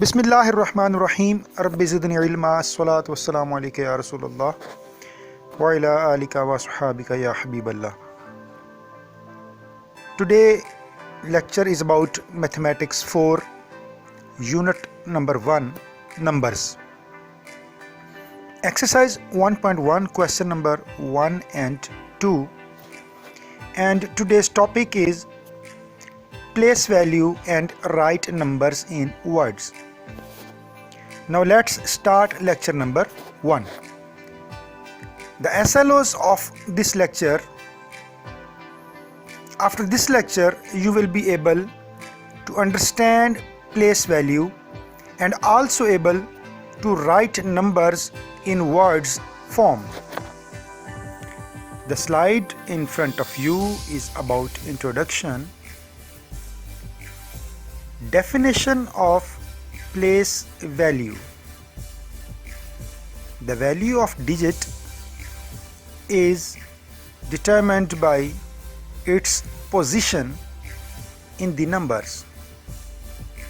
बिस्मिल्लाहिर्रहमानिर्रहीम रब्बि ज़िदनी इल्मा अस्सलातु वस्सलामु अलैका या रसूलल्लाह व इला आलिका व अस्हाबिका या Habibullah. Today lecture is about mathematics 4 unit number 1 numbers. Exercise 1.1 question number 1 and 2, and today's topic is place value and write numbers in words. Now let's start lecture number 1. The SLOs of this lecture. After this lecture, you will be able to understand place value and also able to write numbers in words form. The slide in front of you is about introduction. Definition of place value. The value of digit is determined by its position in the numbers.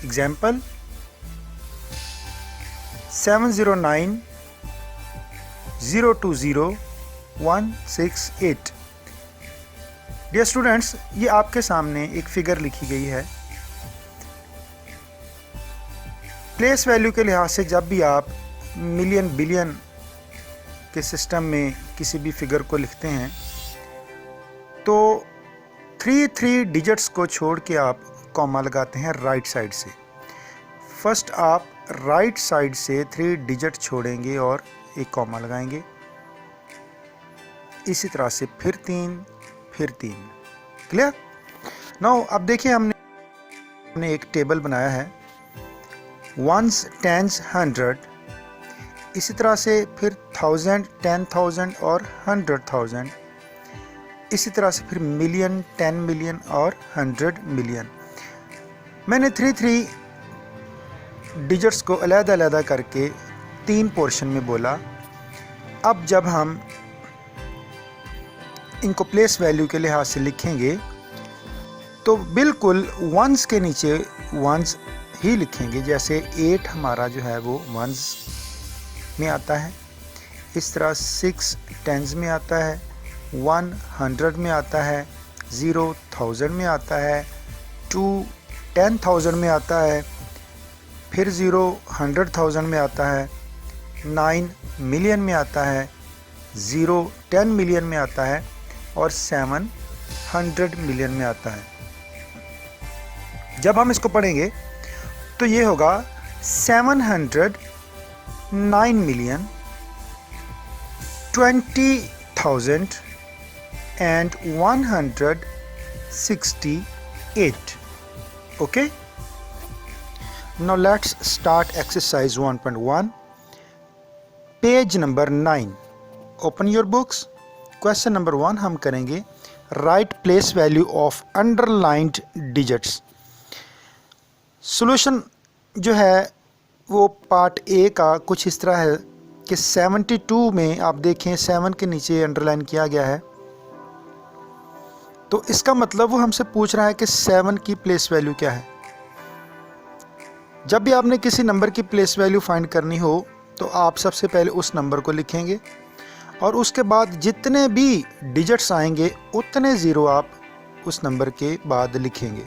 Example: 709 020 168. Dear students, ये आपके सामने एक figure लिखी गई है। Place value के लिहाज से जब भी आप मिलियन बिलियन के सिस्टम में किसी भी फिगर को लिखते हैं तो 3 डिजिट्स को छोड़ के आप कॉमा लगाते हैं राइट साइड से। फर्स्ट आप राइट साइड से 3 डिजिट छोड़ेंगे और एक कॉमा लगाएंगे। इसी तरह से फिर 3। क्लियर? नाउ अब देखिए, हमने एक टेबल बनाया है। वंस, टेंस, 100, इसी तरह से फिर 1000, 10,000 और 100,000, इसी तरह से फिर मिलियन, 10 मिलियन और 100 मिलियन। मैंने 3 डिजिट्स को अलग-अलग करके 3 पोर्शन में बोला। अब जब हम इनको प्लेस वैल्यू के लिहाज से लिखेंगे तो बिल्कुल वंस के नीचे वंस ही लिखेंगे। जैसे 8 हमारा जो है वो वंस में आता है, इस तरह 6 टेंस में आता है, 1 100 में आता है, 0 1000 में आता है, 2 10,000 में आता है, फिर 0 100,000 में आता है, 9 मिलियन में आता है, 0 10 मिलियन में आता है और 7 100 मिलियन में आता है। जब हम इसको पढ़ेंगे तो ये होगा 709 million 20,000 and 168. Okay? Now let's start exercise 1.1. Page number 9. Open your books. Question number 1 हम करेंगे write place value of underlined digits. Solution जो है वो पार्ट ए का कुछ इस तरह है कि 72 में आप देखें 7 के नीचे अंडरलाइन किया गया है, तो इसका मतलब वो हमसे पूछ रहा है कि 7 की प्लेस वैल्यू क्या है। जब भी आपने किसी नंबर की प्लेस वैल्यू फाइंड करनी हो तो आप सबसे पहले उस नंबर को लिखेंगे और उसके बाद जितने भी डिजिट्स आएंगे उतने ज़ीरो आप उस नंबर के बाद लिखेंगे।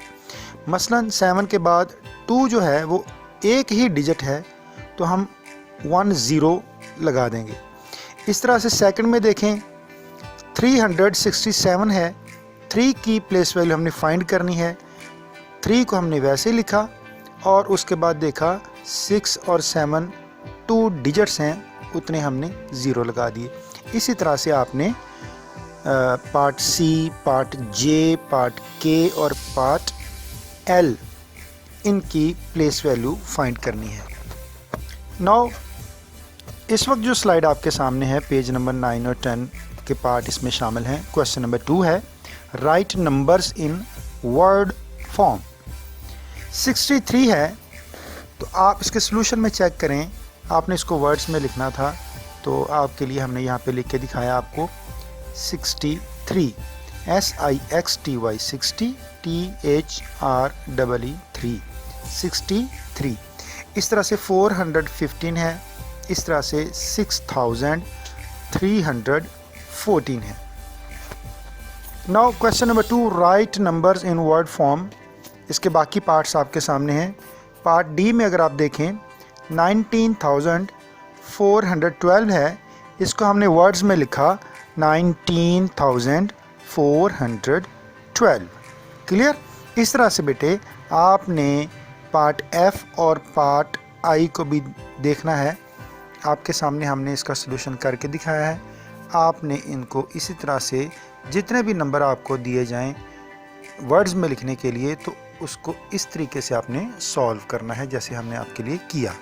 मसलन 7 के बाद 2 जो है वो एक ही डिजिट है तो हम 10 लगा देंगे। इस तरह से सेकंड में देखें 367 है, 3 की प्लेस वैल्यू हमने फाइंड करनी है। 3 को हमने वैसे ही लिखा और उसके बाद देखा 6 और 7 2 डिजिट्स हैं, उतने हमने 0 लगा दिए। इसी तरह से आपने पार्ट सी, पार्ट जे, पार्ट के और पार्ट एल इनकी प्लेस वैल्यू फाइंड करनी है। नाउ इस वक्त जो स्लाइड आपके सामने है पेज नंबर 9 और 10 के पार्ट इसमें शामिल हैं। क्वेश्चन नंबर 2 है right numbers in word form. 63 है तो आप इसके सॉल्यूशन में चेक करें। आपने इसको वर्ड्स में लिखना था तो आपके लिए हमने यहाँ पे लिख के दिखाया आपको 63, SIXTY 60, THREE 3, 63। इस तरह से 415 है, इस तरह से 6314 है। Now question number 2, right numbers in word form. इसके बाकी पार्ट्स आपके सामने हैं। पार्ट डी में अगर आप देखें 19,412 है, इसको हमने वर्ड्स में लिखा 19,412। क्लियर? इस तरह से बेटे आपने पार्ट एफ और पार्ट आई को भी देखना है। आपके सामने हमने इसका सलूशन करके दिखाया है। आपने इनको इसी तरह से जितने भी नंबर आपको दिए जाएं वर्ड्स में लिखने के लिए, तो उसको इस तरीके से आपने सॉल्व करना है जैसे हमने आपके लिए किया।